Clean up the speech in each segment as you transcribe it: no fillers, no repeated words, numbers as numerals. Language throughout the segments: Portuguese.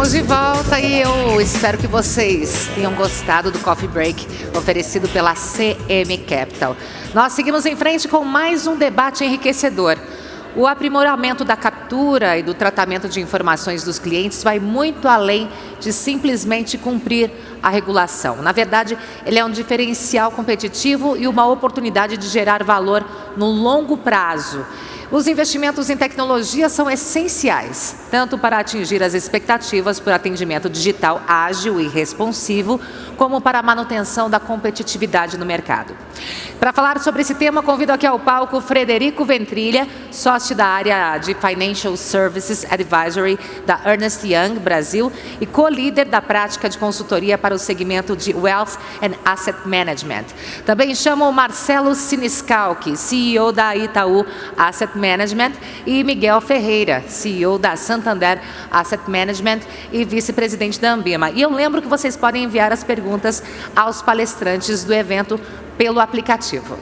Estamos de volta e eu espero que vocês tenham gostado do Coffee Break oferecido pela CM Capital. Nós seguimos em frente com mais um debate enriquecedor. O aprimoramento da captura e do tratamento de informações dos clientes vai muito além de simplesmente cumprir a regulação. Na verdade, ele é um diferencial competitivo e uma oportunidade de gerar valor no longo prazo. Os investimentos em tecnologia são essenciais, tanto para atingir as expectativas por atendimento digital ágil e responsivo, como para a manutenção da competitividade no mercado. Para falar sobre esse tema, convido aqui ao palco Frederico Ventrilha, sócio da área de Financial Services Advisory da Ernst Young Brasil e co-líder da prática de consultoria para o segmento de Wealth and Asset Management. Também chamo o Marcelo Siniscalchi, CEO da Itaú Asset Management, e Miguel Ferreira, CEO da Santander Asset Management e vice-presidente da Ambima. E eu lembro que vocês podem enviar as perguntas aos palestrantes do evento pelo aplicativo.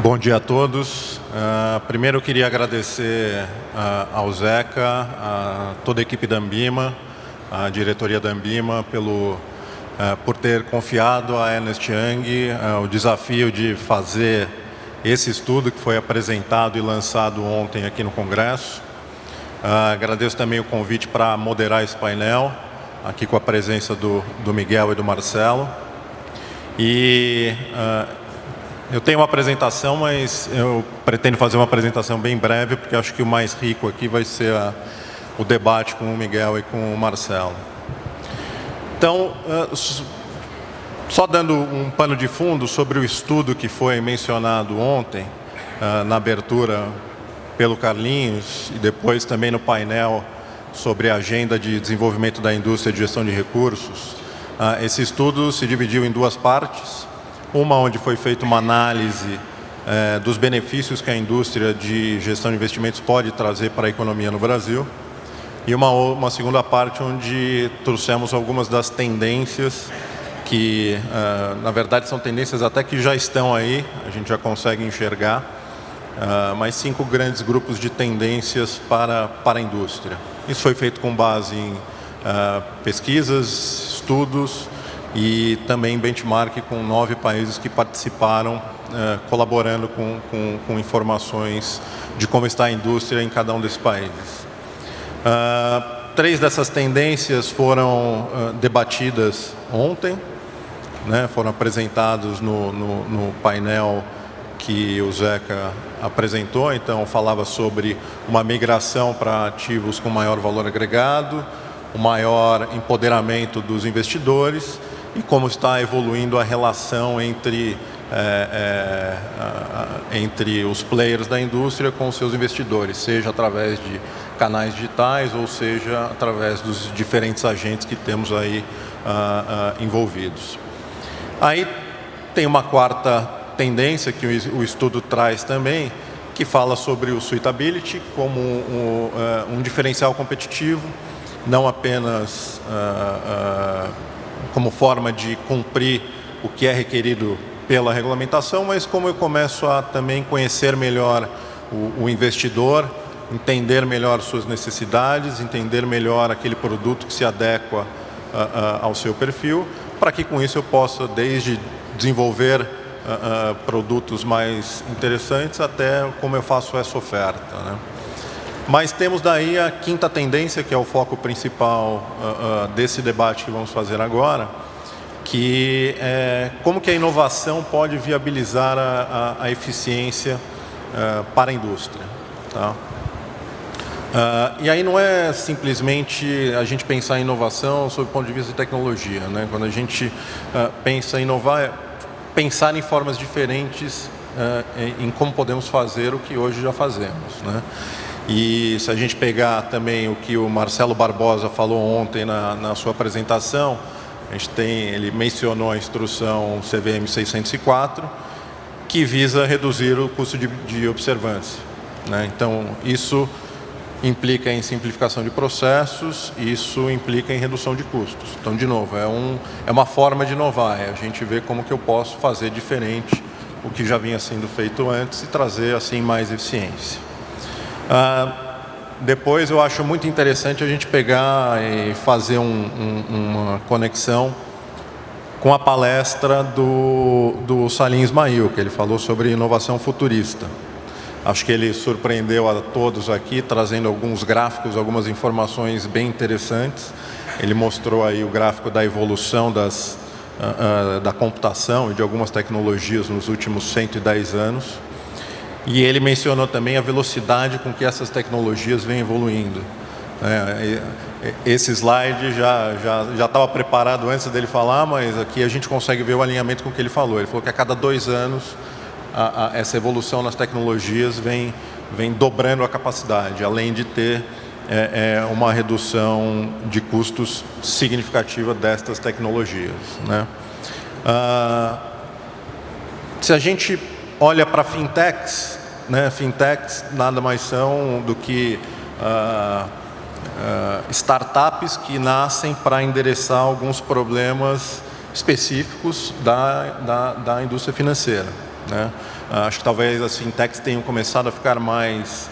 Bom dia a todos. Primeiro eu queria agradecer ao Zeca, a toda a equipe da Ambima, a diretoria da Ambima, por ter confiado à Ernst Young o desafio de fazer esse estudo que foi apresentado e lançado ontem aqui no Congresso. Agradeço também o convite para moderar esse painel, aqui com a presença do Miguel e do Marcelo. Eu tenho uma apresentação, mas eu pretendo fazer uma apresentação bem breve, porque acho que o mais rico aqui vai ser o debate com o Miguel e com o Marcelo. Então, só dando um pano de fundo sobre o estudo que foi mencionado ontem, na abertura pelo Carlinhos, e depois também no painel sobre a agenda de desenvolvimento da indústria de gestão de recursos. Esse estudo se dividiu em duas partes. Uma onde foi feita uma análise dos benefícios que a indústria de gestão de investimentos pode trazer para a economia no Brasil. E uma segunda parte onde trouxemos algumas das tendências que, na verdade, são tendências até que já estão aí, a gente já consegue enxergar, mas 5 grandes grupos de tendências para a indústria. Isso foi feito com base em pesquisas, estudos, e também benchmark com 9 países que participaram, colaborando com informações de como está a indústria em cada um desses países. 3 dessas tendências foram debatidas ontem, né, foram apresentados no painel que o Zeca apresentou. Então, falava sobre uma migração para ativos com maior valor agregado, o maior empoderamento dos investidores, e como está evoluindo a relação entre os players da indústria com os seus investidores, seja através de canais digitais ou seja através dos diferentes agentes que temos aí envolvidos. Aí tem uma quarta tendência que o estudo traz também, que fala sobre o suitability como um diferencial competitivo, não apenas como forma de cumprir o que é requerido pela regulamentação, mas como eu começo a também conhecer melhor o investidor, entender melhor suas necessidades, entender melhor aquele produto que se adequa ao seu perfil, para que com isso eu possa desde desenvolver produtos mais interessantes até como eu faço essa oferta, né? Mas temos daí a quinta tendência, que é o foco principal desse debate que vamos fazer agora, que é como que a inovação pode viabilizar a eficiência para a indústria. Tá? E aí não é simplesmente a gente pensar em inovação sob o ponto de vista de tecnologia, né? Quando a gente pensa em inovar, é pensar em formas diferentes em como podemos fazer o que hoje já fazemos, né? E se a gente pegar também o que o Marcelo Barbosa falou ontem na sua apresentação, ele mencionou a instrução CVM 604, que visa reduzir o custo de observância, né? Então, isso implica em simplificação de processos, isso implica em redução de custos. Então, de novo, é uma forma de inovar, a gente ver como que eu posso fazer diferente o que já vinha sendo feito antes e trazer, assim, mais eficiência. Depois, eu acho muito interessante a gente pegar e fazer uma conexão com a palestra do Salim Ismail, que ele falou sobre inovação futurista. Acho que ele surpreendeu a todos aqui, trazendo alguns gráficos, algumas informações bem interessantes. Ele mostrou aí o gráfico da evolução da computação e de algumas tecnologias nos últimos 110 anos. E ele mencionou também a velocidade com que essas tecnologias vêm evoluindo. Esse slide já estava preparado antes dele falar, mas aqui a gente consegue ver o alinhamento com o que ele falou. Ele falou que a cada 2 anos essa evolução nas tecnologias vem dobrando a capacidade, além de ter uma redução de custos significativa destas tecnologias, né? Se a gente olha para fintechs, né? Fintechs nada mais são do que startups que nascem para endereçar alguns problemas específicos da indústria financeira, né? Acho que talvez as fintechs tenham começado a ficar mais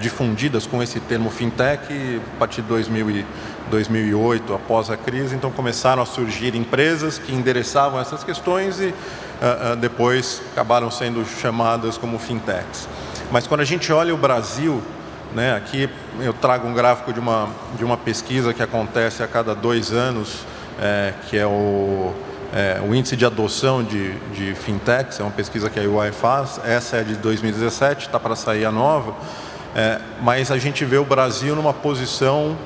difundidas com esse termo fintech a partir de 2008, após a crise. Então começaram a surgir empresas que endereçavam essas questões e depois acabaram sendo chamadas como fintechs. Mas quando a gente olha o Brasil, né, aqui eu trago um gráfico de uma pesquisa que acontece a cada 2 anos, que é o índice de adoção de fintechs, é uma pesquisa que a UI faz. Essa é de 2017, está para sair a nova, mas a gente vê o Brasil numa posição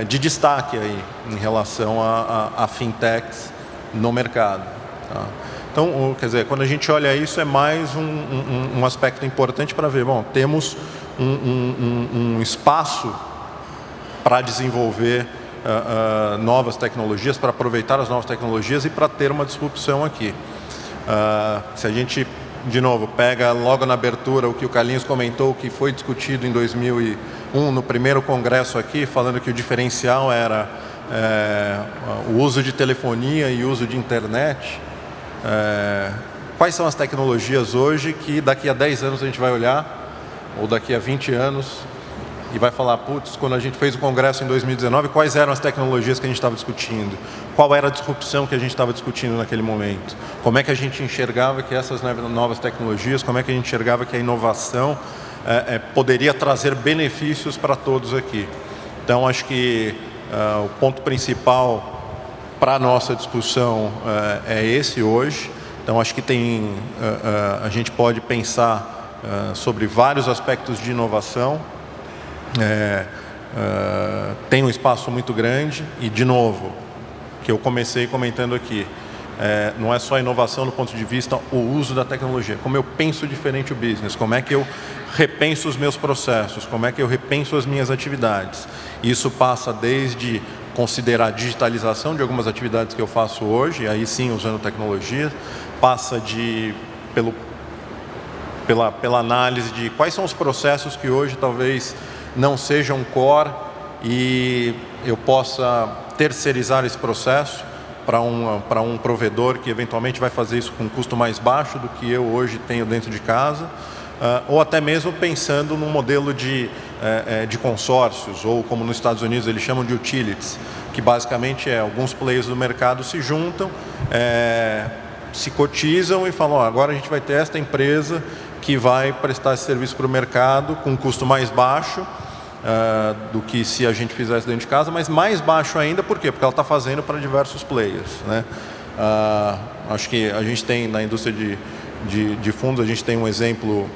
de destaque aí, em relação a fintechs no mercado, tá? Então, quer dizer, quando a gente olha isso, é mais um aspecto importante para ver, bom, temos um espaço para desenvolver novas tecnologias, para aproveitar as novas tecnologias e para ter uma disrupção aqui. Se a gente, de novo, pega logo na abertura o que o Carlinhos comentou, que foi discutido em 2001, no primeiro congresso aqui, falando que o diferencial era o uso de telefonia e uso de internet. Quais são as tecnologias hoje que daqui a 10 anos a gente vai olhar, ou daqui a 20 anos, e vai falar, putz, quando a gente fez o congresso em 2019, quais eram as tecnologias que a gente estava discutindo? Qual era a disrupção que a gente estava discutindo naquele momento? Como é que a gente enxergava que essas novas tecnologias, como é que a gente enxergava que a inovação poderia trazer benefícios para todos aqui? Então, acho que o ponto principal para a nossa discussão é esse hoje. Então, acho que a gente pode pensar sobre vários aspectos de inovação. Tem um espaço muito grande e, de novo, que eu comecei comentando aqui, não é só inovação do ponto de vista o uso da tecnologia, como eu penso diferente o business, como é que eu repenso os meus processos, como é que eu repenso as minhas atividades. Isso passa desde considerar a digitalização de algumas atividades que eu faço hoje, aí sim usando tecnologia, passa pela análise de quais são os processos que hoje talvez não sejam core e eu possa terceirizar esse processo para um provedor que eventualmente vai fazer isso com um custo mais baixo do que eu hoje tenho dentro de casa, ou até mesmo pensando num modelo de consórcios, ou como nos Estados Unidos eles chamam de utilities, que basicamente alguns players do mercado se juntam, se cotizam e falam, agora a gente vai ter esta empresa que vai prestar esse serviço para o mercado com um custo mais baixo do que se a gente fizesse dentro de casa, mas mais baixo ainda, por quê? Porque ela está fazendo para diversos players, né? Acho que a gente tem na indústria de fundos, a gente tem um exemplo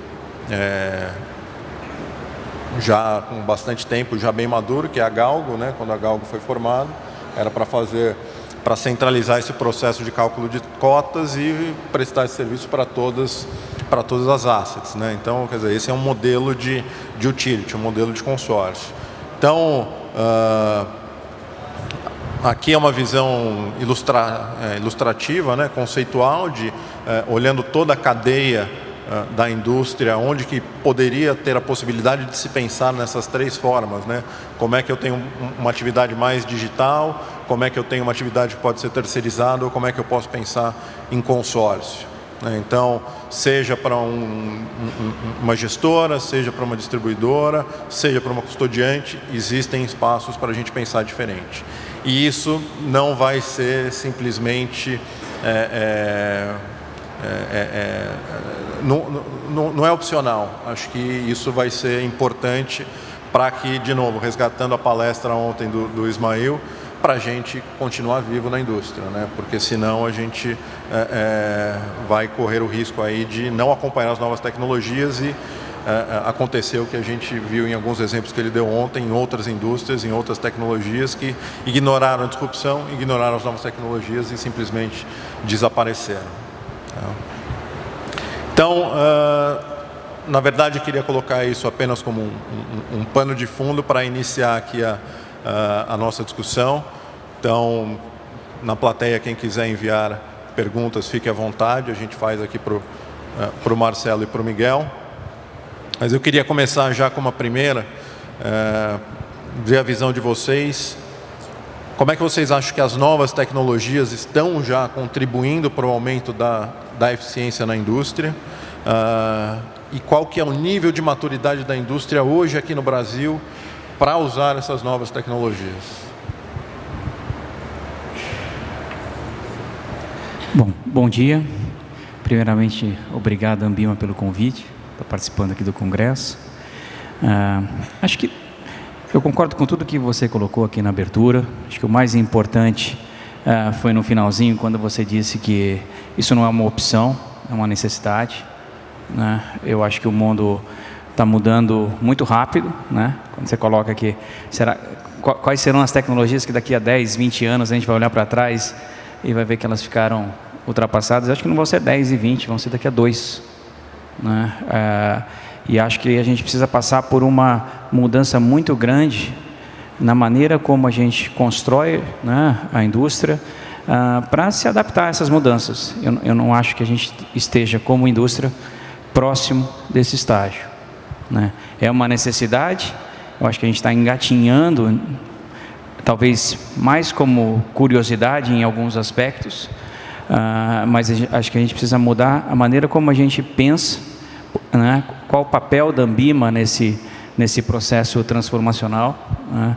já com bastante tempo, já bem maduro, que é a Galgo, né? Quando a Galgo foi formada, era para centralizar esse processo de cálculo de cotas e prestar esse serviço para todas para todas as assets, né? Então, quer dizer, esse é um modelo de utility, um modelo de consórcio. Então, aqui é uma visão ilustrativa, né, conceitual, olhando toda a cadeia da indústria, onde que poderia ter a possibilidade de se pensar nessas 3 formas, né? Como é que eu tenho uma atividade mais digital, como é que eu tenho uma atividade que pode ser terceirizada, ou como é que eu posso pensar em consórcio, né? Então, seja para uma gestora, seja para uma distribuidora, seja para uma custodiante, existem espaços para a gente pensar diferente. E isso não vai ser simplesmente... não é opcional. Acho que isso vai ser importante para que, de novo, resgatando a palestra ontem do Ismail, para a gente continuar vivo na indústria, né? Porque senão a gente vai correr o risco aí de não acompanhar as novas tecnologias e acontecer o que a gente viu em alguns exemplos que ele deu ontem, em outras indústrias, em outras tecnologias, que ignoraram a disrupção, ignoraram as novas tecnologias e simplesmente desapareceram. Então, na verdade, eu queria colocar isso apenas como um pano de fundo para iniciar aqui a nossa discussão. Então, na plateia, quem quiser enviar perguntas, fique à vontade. A gente faz aqui para o Marcelo e para o Miguel. Mas eu queria começar já com uma primeira, ver a visão de vocês. Como é que vocês acham que as novas tecnologias estão já contribuindo para o aumento da eficiência na indústria? E qual que é o nível de maturidade da indústria hoje aqui no Brasil para usar essas novas tecnologias? Bom dia. Primeiramente, obrigado, Ambima, pelo convite, para participando aqui do Congresso. Acho que eu concordo com tudo que você colocou aqui na abertura. Acho que o mais importante foi no finalzinho, quando você disse que isso não é uma opção, é uma necessidade, né? Eu acho que o mundo está mudando muito rápido, né? Quando você coloca aqui, quais serão as tecnologias que daqui a 10, 20 anos a gente vai olhar para trás e vai ver que elas ficaram ultrapassadas? Eu acho que não vão ser 10 e 20, vão ser daqui a 2, né? E acho que a gente precisa passar por uma mudança muito grande na maneira como a gente constrói, né, a indústria, para se adaptar a essas mudanças. Eu não acho que a gente esteja, como indústria, próximo desse estágio, né? É uma necessidade. Eu acho que a gente está engatinhando, talvez mais como curiosidade em alguns aspectos, mas acho que a gente precisa mudar a maneira como a gente pensa, né? Qual o papel da Ambima nesse processo transformacional, né?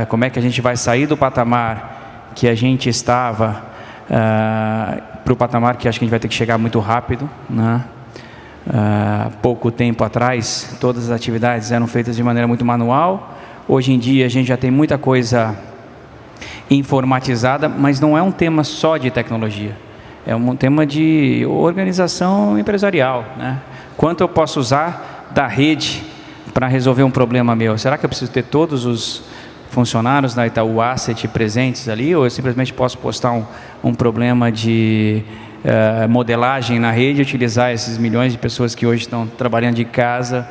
Como é que a gente vai sair do patamar que a gente estava para o patamar que acho que a gente vai ter que chegar muito rápido, né? Pouco tempo atrás, todas as atividades eram feitas de maneira muito manual. Hoje em dia a gente já tem muita coisa informatizada, mas não é um tema só de tecnologia, é um tema de organização empresarial, né? Quanto eu posso usar da rede para resolver um problema meu? Será que eu preciso ter todos os funcionários da Itaú Asset presentes ali, ou eu simplesmente posso postar um problema de modelagem na rede e utilizar esses milhões de pessoas que hoje estão trabalhando de casa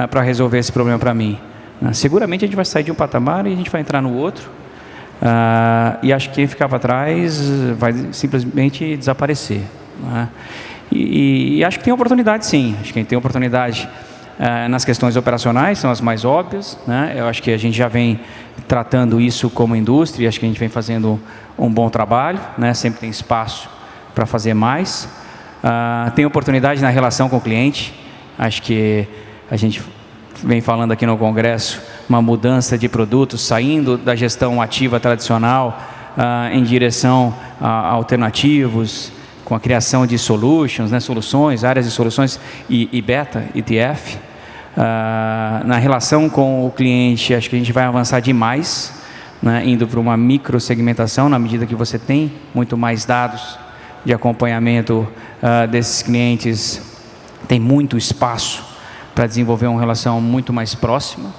para resolver esse problema para mim? Seguramente a gente vai sair de um patamar e a gente vai entrar no outro, e acho que quem ficar para trás vai simplesmente desaparecer, né? E acho que tem oportunidade, sim. Acho que tem oportunidade nas questões operacionais, são as mais óbvias, né? Eu acho que a gente já vem tratando isso como indústria, acho que a gente vem fazendo um bom trabalho, né? Sempre tem espaço para fazer mais. Tem oportunidade na relação com o cliente. Acho que a gente vem falando aqui no Congresso uma mudança de produtos, saindo da gestão ativa tradicional em direção a alternativos, com a criação de solutions, né, soluções, áreas de soluções e beta, ETF. Na relação com o cliente, acho que a gente vai avançar demais, né, indo para uma microsegmentação, na medida que você tem muito mais dados de acompanhamento desses clientes, tem muito espaço para desenvolver uma relação muito mais próxima.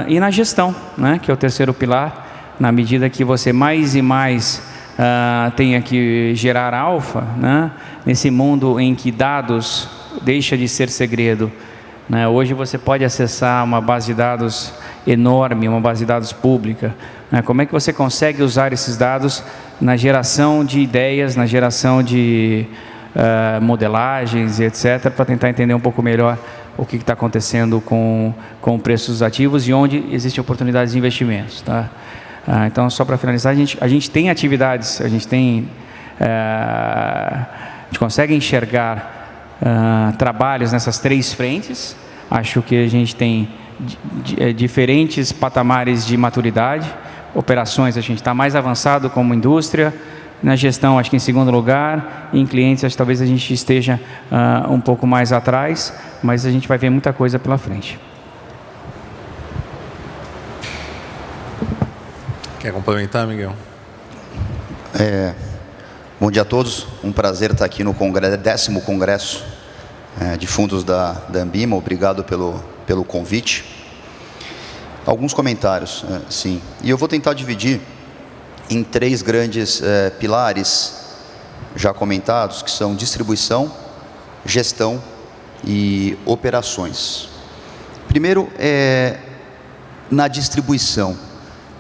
E na gestão, né, que é o terceiro pilar, na medida que você mais e mais tenha que gerar alfa, né, nesse mundo em que dados deixa de ser segredo, né? Hoje você pode acessar uma base de dados enorme, uma base de dados pública, né? Como é que você consegue usar esses dados na geração de ideias, na geração de modelagens e etc., para tentar entender um pouco melhor o que está acontecendo com preços dos ativos e onde existem oportunidades de investimentos, tá? Então, só para finalizar, a gente tem atividades, a gente consegue enxergar trabalhos nessas 3 frentes. Acho que a gente tem diferentes patamares de maturidade. Operações, a gente está mais avançado como indústria. Na gestão, acho que em segundo lugar. Em clientes, acho que talvez a gente esteja um pouco mais atrás, mas a gente vai ver muita coisa pela frente. Quer complementar, Miguel? Bom dia a todos. Um prazer estar aqui no 10º Congresso de Fundos da Ambima. Obrigado pelo convite. Alguns comentários, sim. E eu vou tentar dividir em 3 grandes pilares já comentados, que são distribuição, gestão e operações. Primeiro, na distribuição,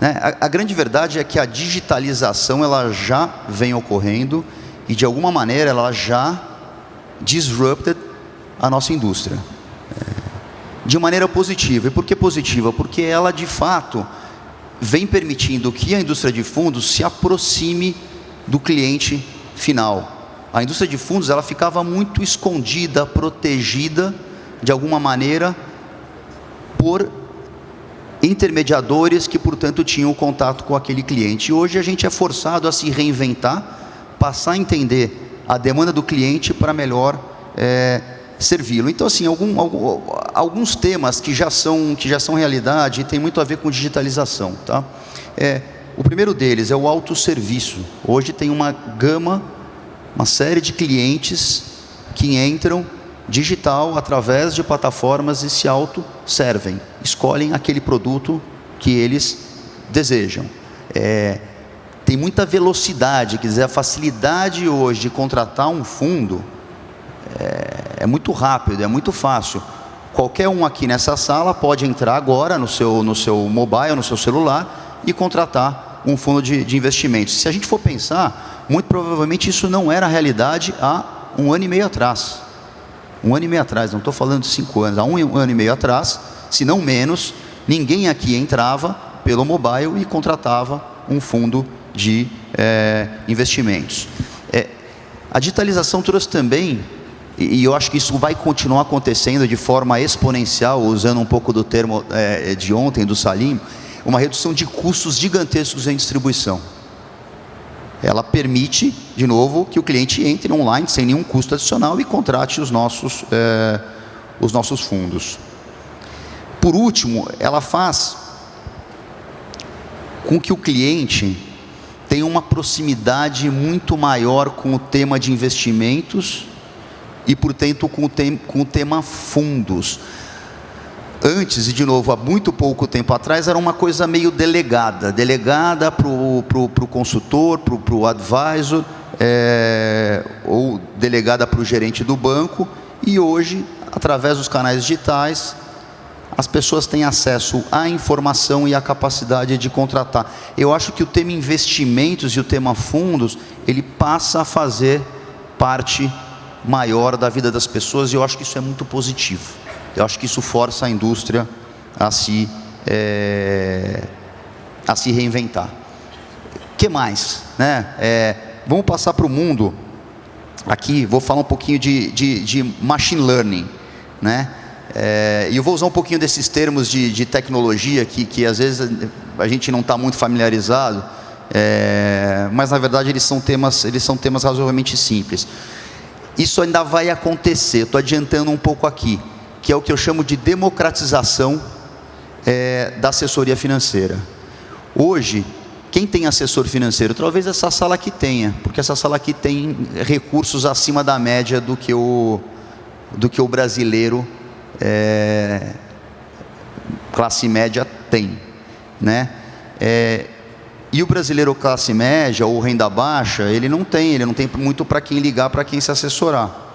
né? A grande verdade é que a digitalização ela já vem ocorrendo e, de alguma maneira, ela já disrupted a nossa indústria. De maneira positiva. E por que positiva? Porque ela, de fato, vem permitindo que a indústria de fundos se aproxime do cliente final. A indústria de fundos ela ficava muito escondida, protegida, de alguma maneira, por intermediadores que, portanto, tinham contato com aquele cliente. E hoje a gente é forçado a se reinventar, passar a entender a demanda do cliente para melhor servi-lo. Então, assim, alguns temas que já são realidade e tem muito a ver com digitalização, tá? O primeiro deles é o autosserviço. Hoje tem uma série de clientes que entram digital através de plataformas e se autosservem, escolhem aquele produto que eles desejam. Tem muita velocidade, quer dizer, a facilidade hoje de contratar um fundo é muito rápido, é muito fácil. Qualquer um aqui nessa sala pode entrar agora no seu mobile, no seu celular e contratar um fundo de investimentos. Se a gente for pensar, muito provavelmente isso não era a realidade há 1 ano e meio atrás. 1 ano e meio atrás, não estou falando de 5 anos, há 1 ano e meio atrás, se não menos, ninguém aqui entrava pelo mobile e contratava um fundo de investimentos. A digitalização trouxe também, e eu acho que isso vai continuar acontecendo de forma exponencial, usando um pouco do termo de ontem, do Salim, uma redução de custos gigantescos em distribuição. Ela permite, de novo, que o cliente entre online sem nenhum custo adicional e contrate os nossos fundos. Por último, ela faz com que o cliente tenha uma proximidade muito maior com o tema de investimentos e, portanto, com o tema fundos. Antes, e de novo, há muito pouco tempo atrás, era uma coisa meio delegada para o consultor, para o advisor, ou delegada para o gerente do banco, e hoje, através dos canais digitais, as pessoas têm acesso à informação e à capacidade de contratar. Eu acho que o tema investimentos e o tema fundos, ele passa a fazer parte maior da vida das pessoas, e eu acho que isso é muito positivo. Eu acho que isso força a indústria a se reinventar. O que mais, né? Vamos passar para o mundo. Aqui vou falar um pouquinho de machine learning, né? E eu vou usar um pouquinho desses termos de tecnologia que às vezes a gente não está muito familiarizado, mas na verdade eles são temas razoavelmente simples. Isso ainda vai acontecer, estou adiantando um pouco aqui, que é o que eu chamo de democratização da assessoria financeira. Hoje, quem tem assessor financeiro? Talvez essa sala aqui tenha, porque essa sala aqui tem recursos acima da média do que o brasileiro classe média tem, né? E o brasileiro classe média ou renda baixa, ele não tem muito para quem ligar, para quem se assessorar.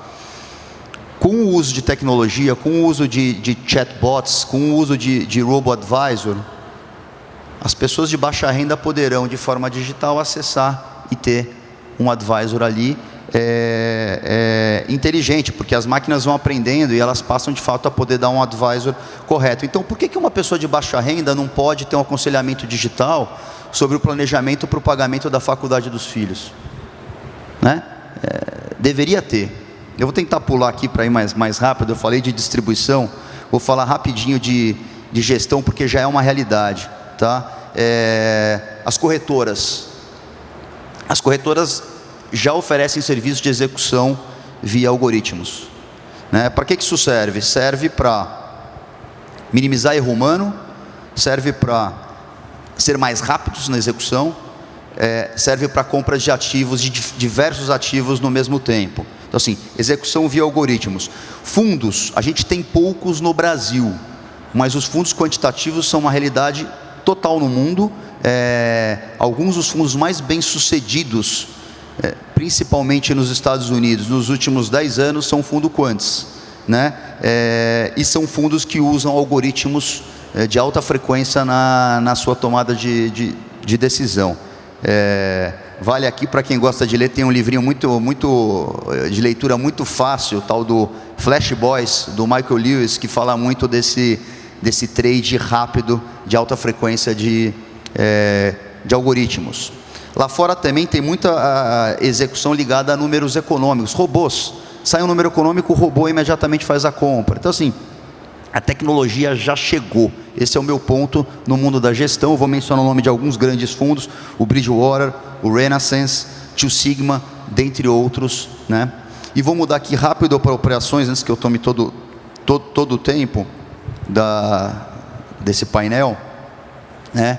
com o uso de tecnologia, com o uso de chatbots, com o uso de robo-advisor, as pessoas de baixa renda poderão, de forma digital, acessar e ter um advisor ali inteligente, porque as máquinas vão aprendendo e elas passam, de fato, a poder dar um advisor correto. Então, por que uma pessoa de baixa renda não pode ter um aconselhamento digital sobre o planejamento para o pagamento da faculdade dos filhos? Né? Deveria ter. Eu vou tentar pular aqui para ir mais rápido. Eu falei de distribuição, vou falar rapidinho de gestão, porque já é uma realidade. Tá? As corretoras já oferecem serviços de execução via algoritmos. Né? Para que isso serve? Serve para minimizar erro humano, serve para ser mais rápidos na execução, serve para compras de ativos, de diversos ativos no mesmo tempo. Então, assim, execução via algoritmos. Fundos, a gente tem poucos no Brasil, mas os fundos quantitativos são uma realidade total no mundo. Alguns dos fundos mais bem-sucedidos, principalmente nos Estados Unidos, nos últimos 10 anos, são fundo quants, né? E são fundos que usam algoritmos de alta frequência na sua tomada de decisão. Vale aqui, para quem gosta de ler, tem um livrinho de leitura muito fácil, tal do Flash Boys, do Michael Lewis, que fala muito desse trade rápido de alta frequência de algoritmos. Lá fora também tem muita execução ligada a números econômicos, robôs. Sai um número econômico, o robô imediatamente faz a compra. Então, assim, a tecnologia já chegou. Esse é o meu ponto no mundo da gestão. Eu vou mencionar o nome de alguns grandes fundos, o Bridgewater, o Renaissance, Two Sigma, dentre outros, né? E vou mudar aqui rápido para operações, antes que eu tome todo o tempo desse painel, né?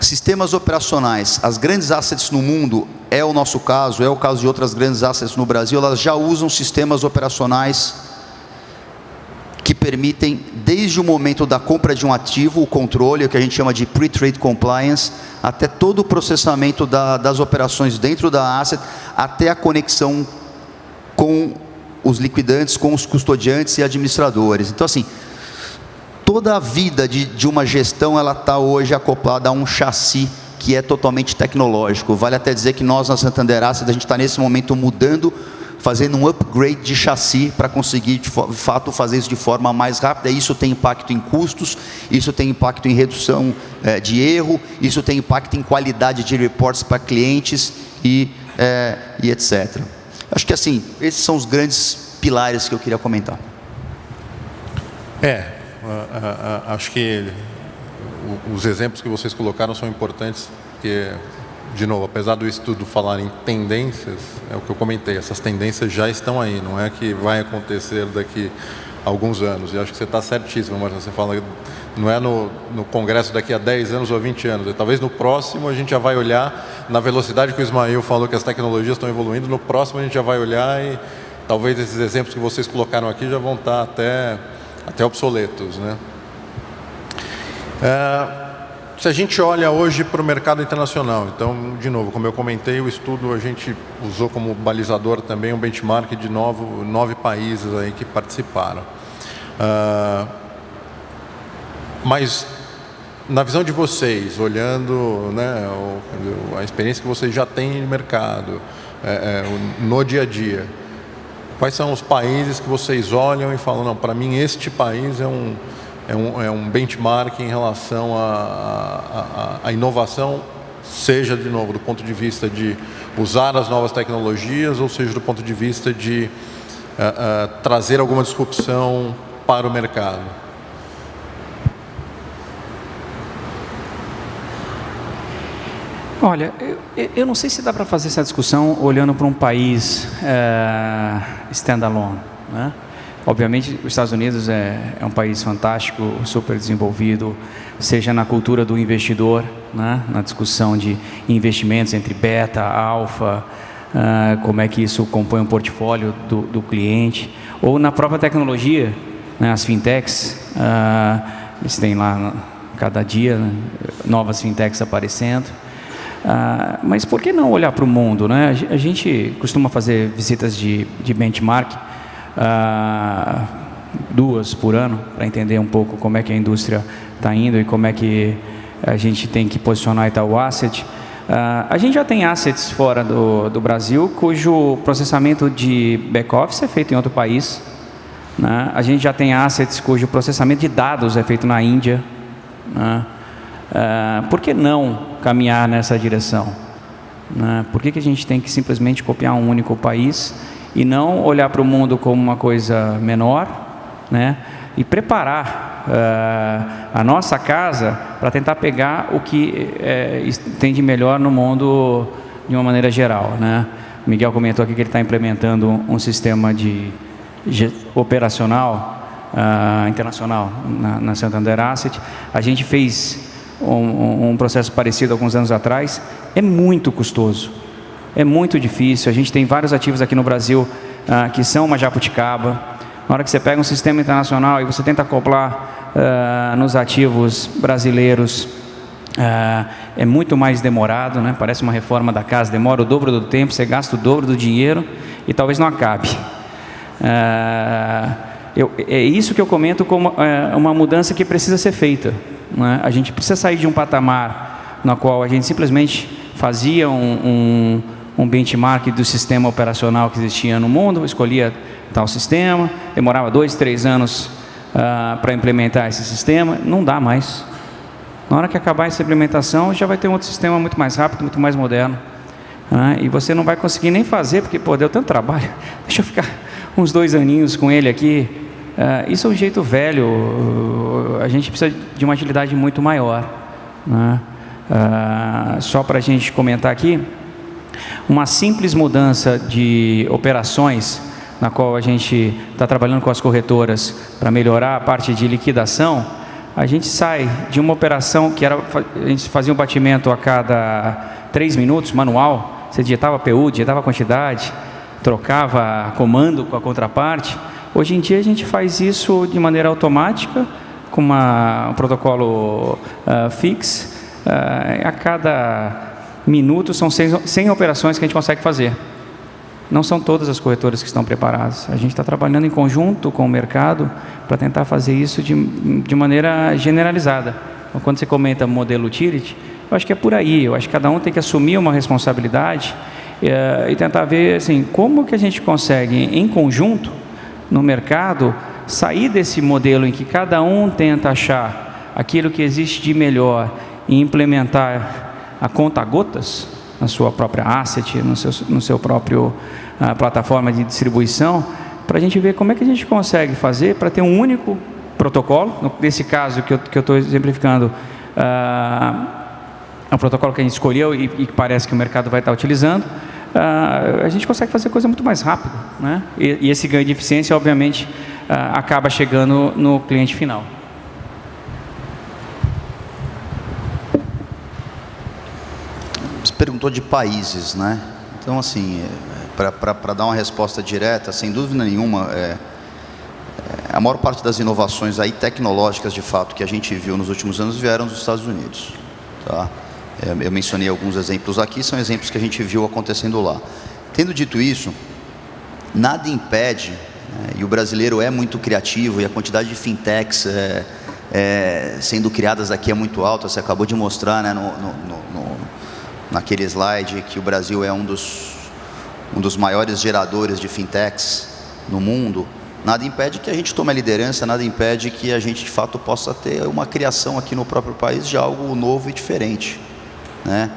Sistemas operacionais. As grandes assets no mundo, é o nosso caso, é o caso de outras grandes assets no Brasil, elas já usam sistemas operacionais que permitem, desde o momento da compra de um ativo, o controle, o que a gente chama de pre-trade compliance, até todo o processamento das operações dentro da asset, até a conexão com os liquidantes, com os custodiantes e administradores. Então, assim, toda a vida de uma gestão, ela está hoje acoplada a um chassi que é totalmente tecnológico. Vale até dizer que nós, na Santander Asset, a gente está nesse momento mudando, fazendo um upgrade de chassi para conseguir, de fato, fazer isso de forma mais rápida. Isso tem impacto em custos, isso tem impacto em redução de erro, isso tem impacto em qualidade de reports para clientes e etc. Acho que, assim, esses são os grandes pilares que eu queria comentar. Acho que os exemplos que vocês colocaram são importantes, porque, de novo, apesar do estudo falar em tendências, é o que eu comentei, essas tendências já estão aí, não é que vai acontecer daqui a alguns anos. E acho que você está certíssimo, Marcelo, você fala, não é no congresso daqui a 10 anos ou 20 anos, talvez no próximo a gente já vai olhar, na velocidade que o Ismael falou que as tecnologias estão evoluindo, no próximo a gente já vai olhar e talvez esses exemplos que vocês colocaram aqui já vão estar até obsoletos, né? Se a gente olha hoje para o mercado internacional, então, de novo, como eu comentei, o estudo a gente usou como balizador também um benchmark de 9 países aí que participaram. Mas, na visão de vocês, olhando, né, a experiência que vocês já têm no mercado, no dia a dia, quais são os países que vocês olham e falam, não, para mim este país é um benchmark em relação à inovação, seja, de novo, do ponto de vista de usar as novas tecnologias, ou seja, do ponto de vista de trazer alguma disrupção para o mercado? Olha, eu não sei se dá para fazer essa discussão olhando para um país standalone, né? Obviamente, os Estados Unidos é um país fantástico, super desenvolvido, seja na cultura do investidor, né? Na discussão de investimentos entre beta, alfa, como é que isso compõe um portfólio do cliente, ou na própria tecnologia, né? As fintechs, eles têm lá, cada dia, né, novas fintechs aparecendo. Mas por que não olhar para o mundo, né? A gente costuma fazer visitas de benchmark, 2 por ano, para entender um pouco como é que a indústria está indo e como é que a gente tem que posicionar e tal o asset. A gente já tem assets fora do Brasil, cujo processamento de back-office é feito em outro país, né? A gente já tem assets cujo processamento de dados é feito na Índia, né? Por que não caminhar nessa direção, né? Por que a gente tem que simplesmente copiar um único país e não olhar para o mundo como uma coisa menor, né? E preparar a nossa casa para tentar pegar o que tem de melhor no mundo de uma maneira geral, né? O Miguel comentou aqui que ele está implementando um sistema operacional internacional na Santander Asset. A gente fez um processo parecido alguns anos atrás. É muito custoso, é muito difícil. A gente tem vários ativos aqui no Brasil que são uma jabuticaba. Na hora que você pega um sistema internacional e você tenta acoplar nos ativos brasileiros, é muito mais demorado, né? Parece uma reforma da casa, demora o dobro do tempo, você gasta o dobro do dinheiro e talvez não acabe. É isso que eu comento como uma mudança que precisa ser feita, né? A gente precisa sair de um patamar na qual a gente simplesmente fazia um benchmark do sistema operacional que existia no mundo, escolhia tal sistema, demorava 2, 3 anos para implementar esse sistema. Não dá mais. Na hora que acabar essa implementação, já vai ter um outro sistema muito mais rápido, muito mais moderno, e você não vai conseguir nem fazer, porque deu tanto trabalho, deixa eu ficar uns 2 aninhos com ele aqui. Isso é um jeito velho. A gente precisa de uma agilidade muito maior, né? Só para a gente comentar aqui, uma simples mudança de operações, na qual a gente está trabalhando com as corretoras para melhorar a parte de liquidação. A gente sai de uma operação que a gente fazia um batimento a cada 3 minutos, manual. Você digitava PU, digitava quantidade, trocava comando com a contraparte. Hoje em dia a gente faz isso de maneira automática, com um protocolo fix. A cada minuto são 100 operações que a gente consegue fazer. Não são todas as corretoras que estão preparadas. A gente está trabalhando em conjunto com o mercado para tentar fazer isso de maneira generalizada. Então, quando você comenta modelo utility, eu acho que é por aí. Eu acho que cada um tem que assumir uma responsabilidade e tentar ver assim, como que a gente consegue, em conjunto, no mercado, sair desse modelo em que cada um tenta achar aquilo que existe de melhor e implementar a conta-gotas na sua própria asset, no seu próprio plataforma de distribuição, para a gente ver como é que a gente consegue fazer para ter um único protocolo. Nesse caso que eu estou exemplificando, é um protocolo que a gente escolheu e que parece que o mercado vai estar utilizando. A gente consegue fazer coisa muito mais rápido, né? E esse ganho de eficiência, obviamente, acaba chegando no cliente final. Você perguntou de países, né? Então, assim, para dar uma resposta direta, sem dúvida nenhuma, a maior parte das inovações aí tecnológicas, de fato, que a gente viu nos últimos anos vieram dos Estados Unidos, tá? Eu mencionei alguns exemplos aqui, são exemplos que a gente viu acontecendo lá. Tendo dito isso, nada impede, né, e o brasileiro é muito criativo, e a quantidade de fintechs sendo criadas aqui é muito alta. Você acabou de mostrar, né, naquele slide, que o Brasil é um dos maiores geradores de fintechs no mundo. Nada impede que a gente tome a liderança, nada impede que a gente de fato possa ter uma criação aqui no próprio país de algo novo e diferente, né?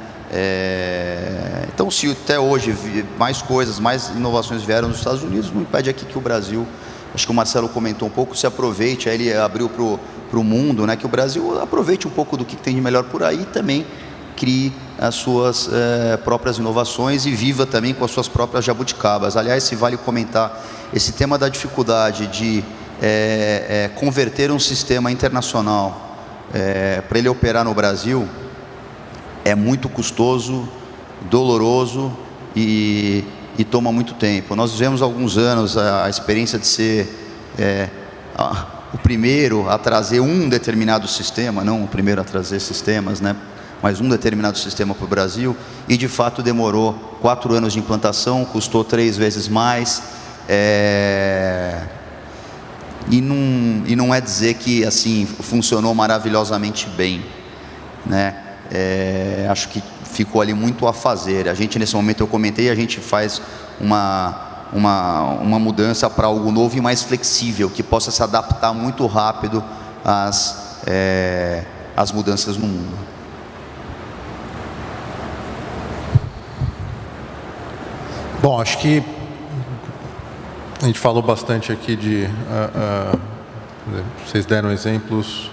Então, se até hoje mais coisas, mais inovações vieram dos Estados Unidos, não impede aqui que o Brasil, acho que o Marcelo comentou um pouco, se aproveite. Aí ele abriu para o mundo, né? Que o Brasil aproveite um pouco do que tem de melhor por aí e também crie as suas próprias inovações e viva também com as suas próprias jabuticabas. Aliás, se vale comentar, esse tema da dificuldade de converter um sistema internacional para ele operar no Brasil é muito custoso, doloroso e toma muito tempo. Nós vivemos há alguns anos a experiência de ser o primeiro a trazer um determinado sistema, não o primeiro a trazer sistemas, né? determinado sistema para o Brasil, e de fato demorou 4 anos de implantação, custou 3 vezes mais, e não é dizer que assim funcionou maravilhosamente bem, né? Acho que ficou ali muito a fazer. A gente, nesse momento, eu comentei, a gente faz uma mudança para algo novo e mais flexível, que possa se adaptar muito rápido às mudanças no mundo. Bom, acho que a gente falou bastante aqui vocês deram exemplos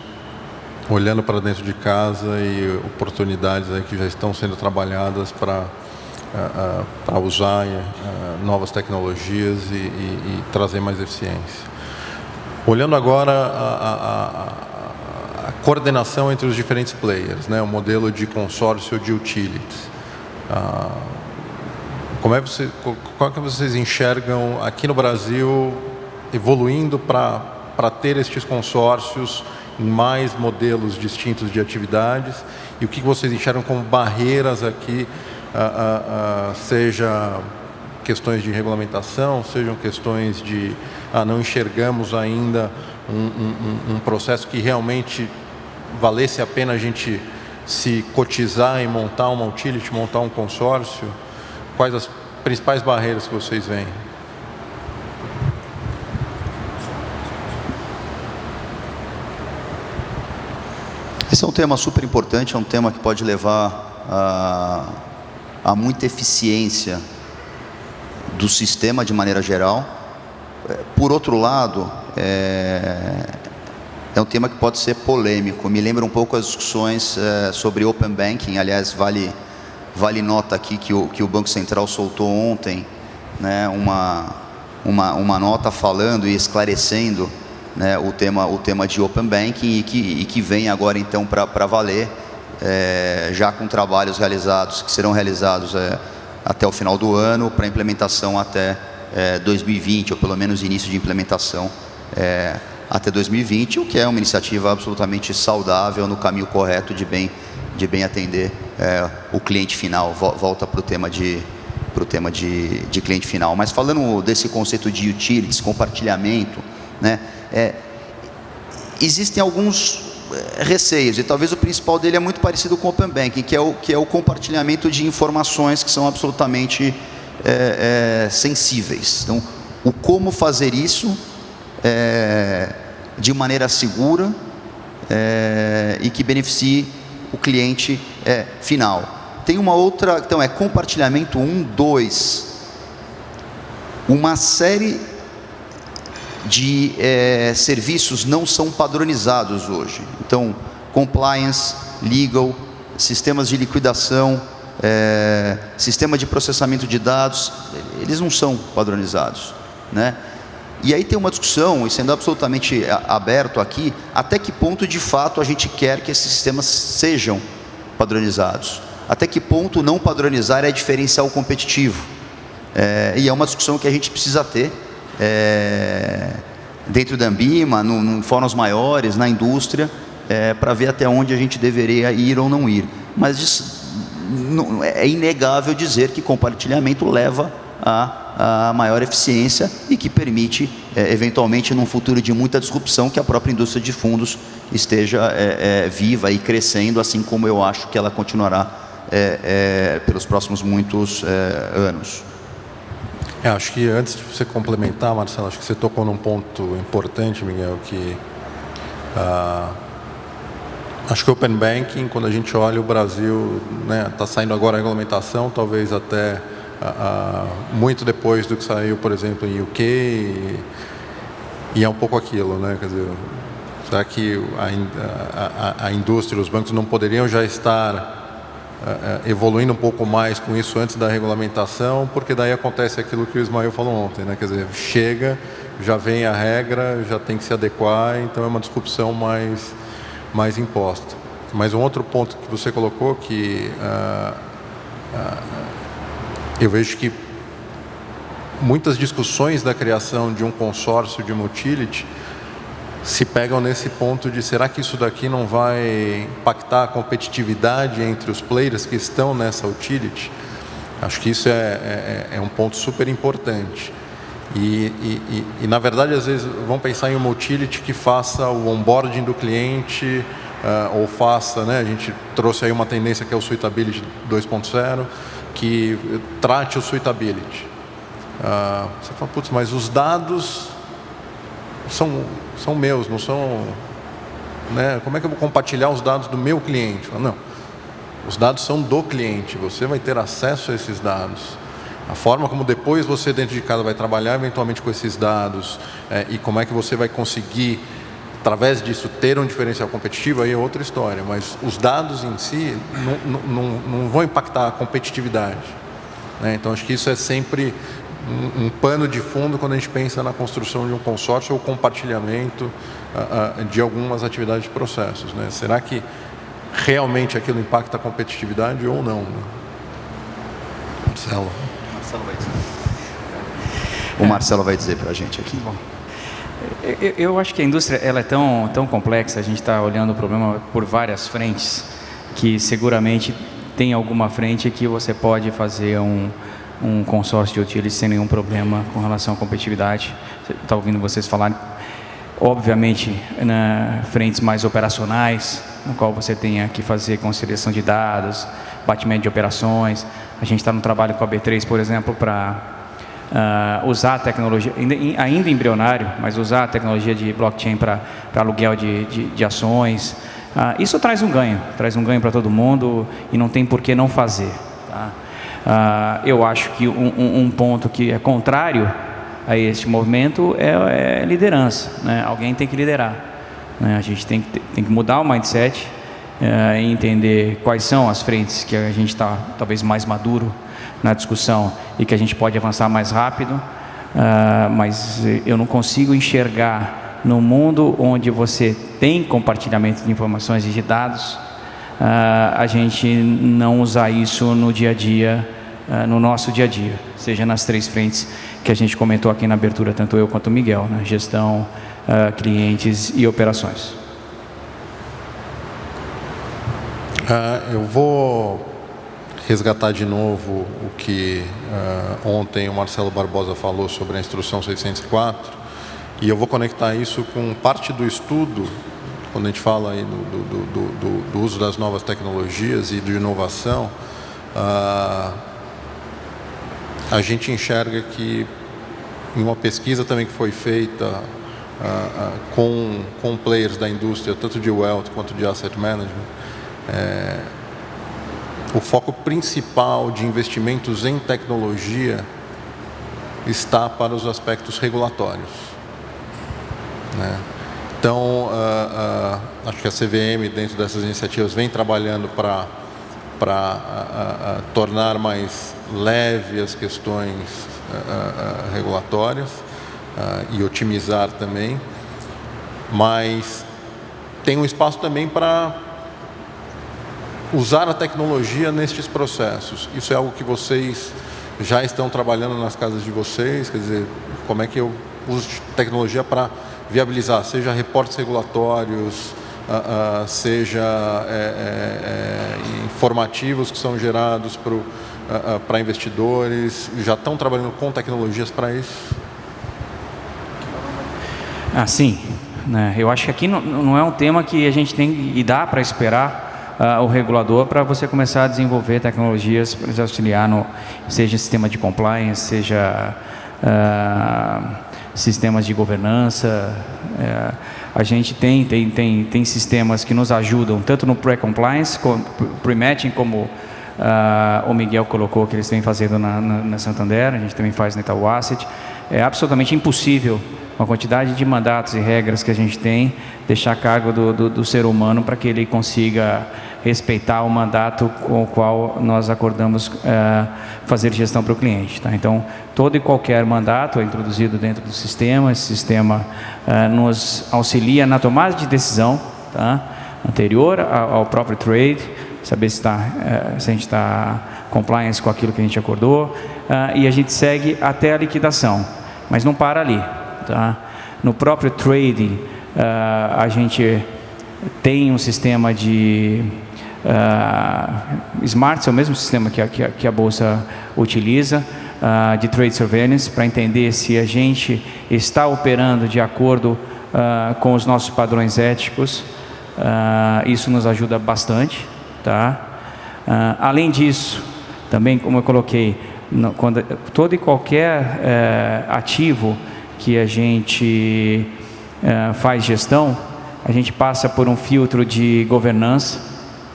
olhando para dentro de casa e oportunidades aí que já estão sendo trabalhadas para usar novas tecnologias e trazer mais eficiência. Olhando agora a coordenação entre os diferentes players, né, o modelo de consórcio de utilities. Qual é que vocês enxergam aqui no Brasil evoluindo para ter estes consórcios em mais modelos distintos de atividades, e o que vocês enxergam como barreiras aqui, seja questões de regulamentação, sejam questões de não enxergamos ainda um processo que realmente valesse a pena a gente se cotizar e montar uma utility, montar um consórcio? Quais as principais barreiras que vocês veem? Esse é um tema super importante, é um tema que pode levar a muita eficiência do sistema de maneira geral. Por outro lado, é um tema que pode ser polêmico. Me lembra um pouco as discussões sobre Open Banking. Aliás, vale nota aqui que o Banco Central soltou ontem, né, uma nota falando e esclarecendo, né, o tema de Open Banking e que vem agora então para valer, já com trabalhos realizados, que serão realizados até o final do ano, para implementação até 2020, ou pelo menos início de implementação até 2020, o que é uma iniciativa absolutamente saudável, no caminho correto de bem atender o cliente final. Volta para o tema de cliente final. Mas falando desse conceito de utilities, compartilhamento, né, existem alguns receios, e talvez o principal dele é muito parecido com o Open Banking, que é o compartilhamento de informações que são absolutamente sensíveis. Então, o como fazer isso de maneira segura e que beneficie o cliente final. Tem uma outra, então, compartilhamento 1, 2, uma série de serviços não são padronizados hoje. Então, compliance, legal, sistemas de liquidação, sistema de processamento de dados, eles não são padronizados, né? E aí tem uma discussão, e sendo absolutamente aberto aqui, até que ponto de fato a gente quer que esses sistemas sejam padronizados. Até que ponto não padronizar é diferencial competitivo. E é uma discussão que a gente precisa ter dentro da Ambima, em fóruns maiores, na indústria, para ver até onde a gente deveria ir ou não ir. Mas é inegável dizer que compartilhamento leva a maior eficiência e que permite, eventualmente, num futuro de muita disrupção, que a própria indústria de fundos esteja viva e crescendo, assim como eu acho que ela continuará pelos próximos muitos anos. Acho que antes de você complementar, Marcelo, acho que você tocou num ponto importante, Miguel, que acho que o Open Banking, quando a gente olha o Brasil, né, está saindo agora a regulamentação, talvez até muito depois do que saiu, por exemplo, em UK, e é um pouco aquilo, né? Quer dizer, será que a indústria, os bancos não poderiam já estar evoluindo um pouco mais com isso antes da regulamentação, porque daí acontece aquilo que o Ismael falou ontem, né? Quer dizer, chega, já vem a regra, já tem que se adequar, então é uma disrupção mais imposta. Mas um outro ponto que você colocou, que eu vejo que muitas discussões da criação de um consórcio de uma utility se pegam nesse ponto de será que isso daqui não vai impactar a competitividade entre os players que estão nessa utility? Acho que isso é um ponto super importante. E, na verdade, às vezes, vão pensar em uma utility que faça o onboarding do cliente, ou faça, né, a gente trouxe aí uma tendência que é o Suitability 2.0, que trate o Suitability. Você fala, putz, mas os dados são meus, não são... Né, como é que eu vou compartilhar os dados do meu cliente? Falo, não, os dados são do cliente, você vai ter acesso a esses dados. A forma como depois você dentro de casa vai trabalhar eventualmente com esses dados e como é que você vai conseguir, através disso, ter um diferencial competitivo, aí é outra história. Mas os dados em si não vão impactar a competitividade, né? Então, acho que isso é sempre um pano de fundo quando a gente pensa na construção de um consórcio ou compartilhamento de algumas atividades e processos, né? Será que realmente aquilo impacta a competitividade ou não, né? Marcelo. O Marcelo vai dizer para a gente aqui. Bom, eu acho que a indústria ela é tão complexa, a gente está olhando o problema por várias frentes, que seguramente tem alguma frente que você pode fazer um consórcio de utilities sem nenhum problema com relação à competitividade. Está ouvindo vocês falarem, obviamente, frentes mais operacionais, no qual você tenha que fazer conciliação de dados, batimento de operações. A gente está no trabalho com a B3, por exemplo, para usar a tecnologia, ainda embrionário, mas usar a tecnologia de blockchain para aluguel de ações. Isso traz um ganho para todo mundo e não tem por que não fazer. Tá? Eu acho que um ponto que é contrário a este movimento é liderança, né? Alguém tem que liderar, né? A gente tem que mudar o mindset e entender quais são as frentes que a gente está talvez mais maduro na discussão e que a gente pode avançar mais rápido, mas eu não consigo enxergar no mundo onde você tem compartilhamento de informações e de dados, a gente não usar isso no dia a dia, no nosso dia a dia, seja nas 3 frentes que a gente comentou aqui na abertura, tanto eu quanto o Miguel, né? Gestão, clientes e operações. Eu vou resgatar de novo o que ontem o Marcelo Barbosa falou sobre a instrução 604 e eu vou conectar isso com parte do estudo, quando a gente fala aí do uso das novas tecnologias e de inovação. A gente enxerga que em uma pesquisa também que foi feita com players da indústria, tanto de wealth quanto de asset management, o foco principal de investimentos em tecnologia está para os aspectos regulatórios, né? Então, acho que a CVM, dentro dessas iniciativas, vem trabalhando para tornar mais leve as questões regulatórias e otimizar também, mas tem um espaço também para usar a tecnologia nestes processos. Isso é algo que vocês já estão trabalhando nas casas de vocês, quer dizer, como é que eu uso tecnologia para viabilizar, seja reportes regulatórios, seja informativos que são gerados para investidores, já estão trabalhando com tecnologias para isso? Sim, né? Eu acho que aqui não é um tema que a gente tem e dá para esperar o regulador para você começar a desenvolver tecnologias para auxiliar seja sistema de compliance, seja sistemas de governança. A gente tem sistemas que nos ajudam tanto no pré-compliance, pre-matching, como o Miguel colocou que eles vêm fazendo na Santander, a gente também faz na Itaú Asset. É absolutamente impossível, com a quantidade de mandatos e regras que a gente tem, deixar a cargo do ser humano para que ele consiga respeitar o mandato com o qual nós acordamos fazer gestão para o cliente. Tá? Então, todo e qualquer mandato é introduzido dentro do sistema. Esse sistema nos auxilia na tomada de decisão, tá? Anterior ao próprio trade, saber se a gente está compliance com aquilo que a gente acordou, e a gente segue até a liquidação, mas não para ali. Tá? No próprio trading, a gente tem um sistema de Smarts, é o mesmo sistema que a Bolsa utiliza, de Trade Surveillance, para entender se a gente está operando de acordo com os nossos padrões éticos. Isso nos ajuda bastante, tá? Além disso, também, como eu coloquei, quando todo e qualquer ativo que a gente faz gestão, a gente passa por um filtro de governança,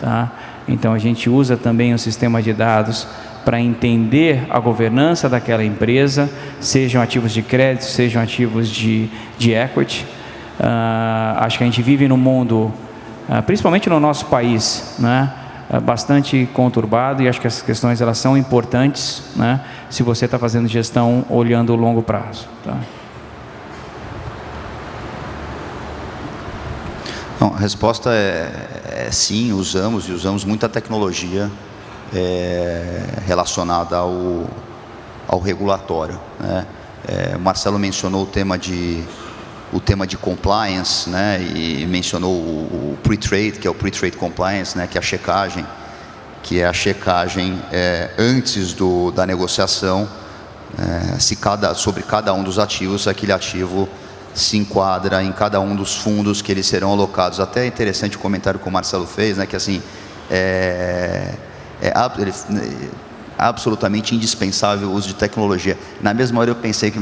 tá? Então a gente usa também o sistema de dados para entender a governança daquela empresa, sejam ativos de crédito, sejam ativos de equity. Acho que a gente vive num mundo, principalmente no nosso país, né, bastante conturbado, e acho que essas questões elas são importantes, né, se você está fazendo gestão olhando o longo prazo, tá? Não, a resposta é sim, usamos muita tecnologia relacionada ao regulatório, né? O Marcelo mencionou o tema de compliance, né? E mencionou o pre-trade, que é o pre-trade compliance, né? Que é a checagem antes da negociação, sobre cada um dos ativos, aquele ativo se enquadra em cada um dos fundos que eles serão alocados. Até é interessante o comentário que o Marcelo fez, né? Que assim absolutamente indispensável o uso de tecnologia. Na mesma hora eu pensei que,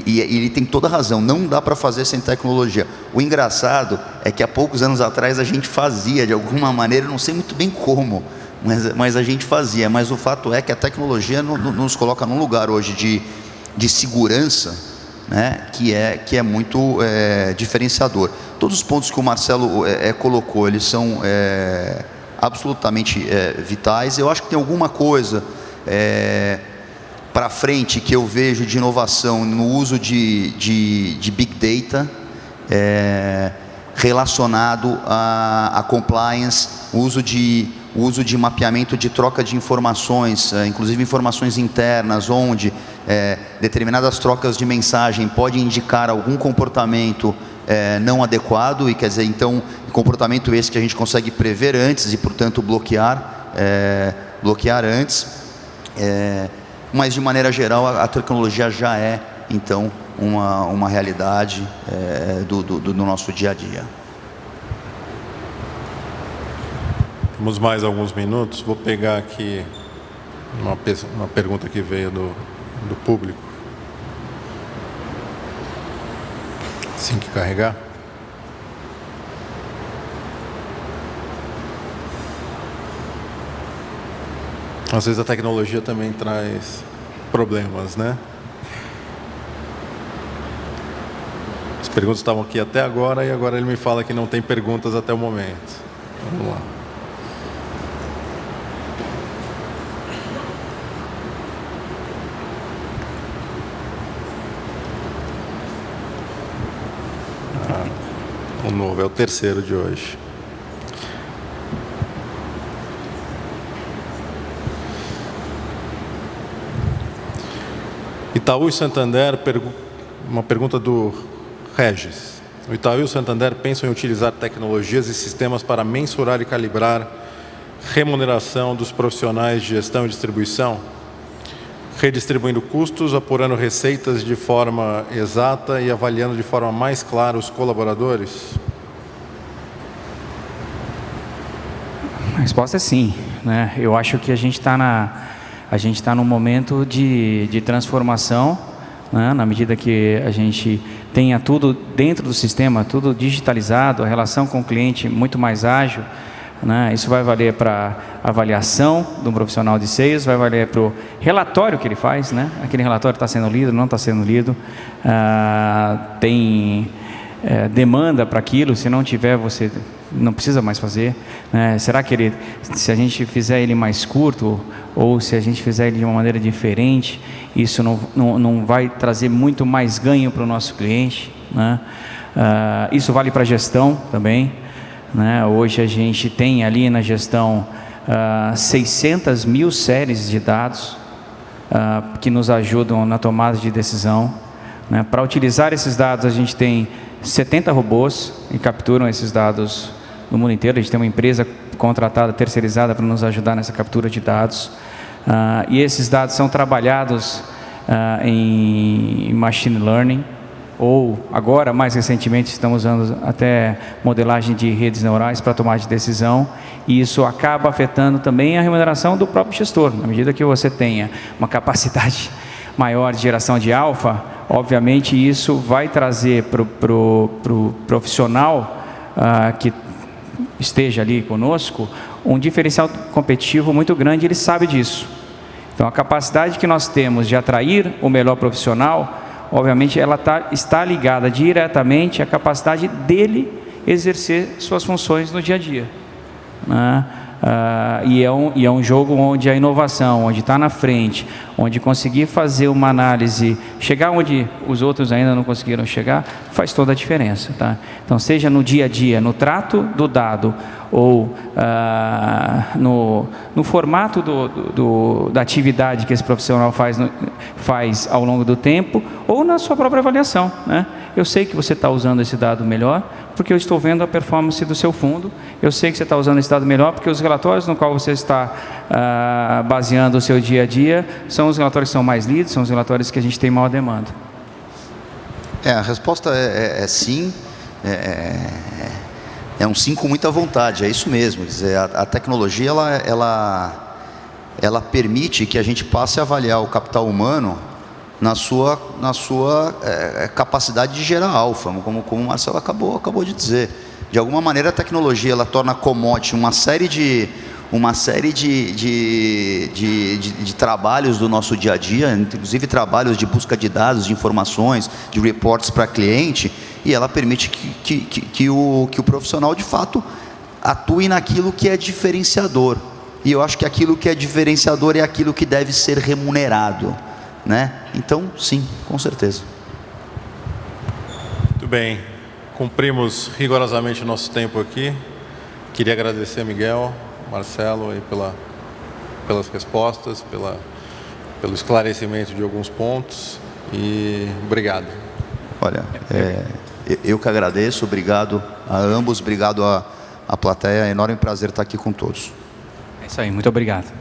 e ele tem toda a razão, não dá para fazer sem tecnologia. O engraçado é que há poucos anos atrás a gente fazia de alguma maneira, não sei muito bem como, mas a gente fazia. Mas o fato é que a tecnologia nos coloca num lugar hoje de segurança, né, que é muito diferenciador. Todos os pontos que o Marcelo colocou, eles são absolutamente vitais. Eu acho que tem alguma coisa para frente que eu vejo de inovação no uso de Big Data, relacionado a compliance, o uso de mapeamento de troca de informações, inclusive informações internas, onde determinadas trocas de mensagem podem indicar algum comportamento não adequado, e quer dizer, então, comportamento esse que a gente consegue prever antes e, portanto, bloquear antes. Mas, de maneira geral, a tecnologia já é, então, uma realidade do nosso dia a dia. Temos mais alguns minutos. Vou pegar aqui uma pergunta que veio do público. Assim que carregar. Às vezes a tecnologia também traz problemas, né? As perguntas estavam aqui até agora e agora ele me fala que não tem perguntas até o momento. Vamos lá. O novo é o terceiro de hoje. Itaú e Santander, uma pergunta do Regis. O Itaú e o Santander pensam em utilizar tecnologias e sistemas para mensurar e calibrar remuneração dos profissionais de gestão e distribuição, redistribuindo custos, apurando receitas de forma exata e avaliando de forma mais clara os colaboradores? A resposta é sim, né? Eu acho que a gente está num momento de transformação, né? Na medida que a gente tenha tudo dentro do sistema, tudo digitalizado, a relação com o cliente muito mais ágil, né? Isso vai valer para a avaliação de um profissional de sales, vai valer para o relatório que ele faz, né? Aquele relatório está sendo lido, não está sendo lido, tem demanda para aquilo, se não tiver, você não precisa mais fazer, né? Será que se a gente fizer ele mais curto, ou se a gente fizer ele de uma maneira diferente, isso não vai trazer muito mais ganho para o nosso cliente, né? Isso vale para a gestão também, né? Hoje a gente tem ali na gestão 600 mil séries de dados que nos ajudam na tomada de decisão, né? Para utilizar esses dados a gente tem 70 robôs que capturam esses dados no mundo inteiro. A gente tem uma empresa contratada, terceirizada, para nos ajudar nessa captura de dados. E esses dados são trabalhados em machine learning, ou agora, mais recentemente, estamos usando até modelagem de redes neurais para tomar de decisão, e isso acaba afetando também a remuneração do próprio gestor. Na medida que você tenha uma capacidade maior de geração de alfa, obviamente isso vai trazer para o profissional que esteja ali conosco um diferencial competitivo muito grande, ele sabe disso. Então, a capacidade que nós temos de atrair o melhor profissional, obviamente, ela está ligada diretamente à capacidade dele exercer suas funções no dia a dia, né? E é um jogo onde a inovação, onde está na frente, onde conseguir fazer uma análise, chegar onde os outros ainda não conseguiram chegar, faz toda a diferença, tá? Então, seja no dia a dia, no trato do dado, ou no formato da atividade que esse profissional faz ao longo do tempo, ou na sua própria avaliação, né? Eu sei que você está usando esse dado melhor, porque eu estou vendo a performance do seu fundo. Eu sei que você está usando esse dado melhor, porque os relatórios no qual você está baseando o seu dia a dia são os relatórios que são mais lidos, são os relatórios que a gente tem maior demanda. A resposta é sim. É um sim com muita vontade, é isso mesmo. Quer dizer, a tecnologia ela permite que a gente passe a avaliar o capital humano na sua capacidade de gerar alfa, como o Marcelo acabou de dizer. De alguma maneira, a tecnologia ela torna commodity uma série de trabalhos do nosso dia a dia, inclusive trabalhos de busca de dados, de informações, de reports para cliente, e ela permite que o profissional de fato atue naquilo que é diferenciador. E eu acho que aquilo que é diferenciador é aquilo que deve ser remunerado, né? Então, sim, com certeza. Muito bem, cumprimos rigorosamente o nosso tempo aqui. Queria agradecer a Miguel, Marcelo aí pelas respostas, pelo esclarecimento de alguns pontos, e obrigado. Olha, eu que agradeço, obrigado a ambos, obrigado à plateia, é um enorme prazer estar aqui com todos. É isso aí, muito obrigado.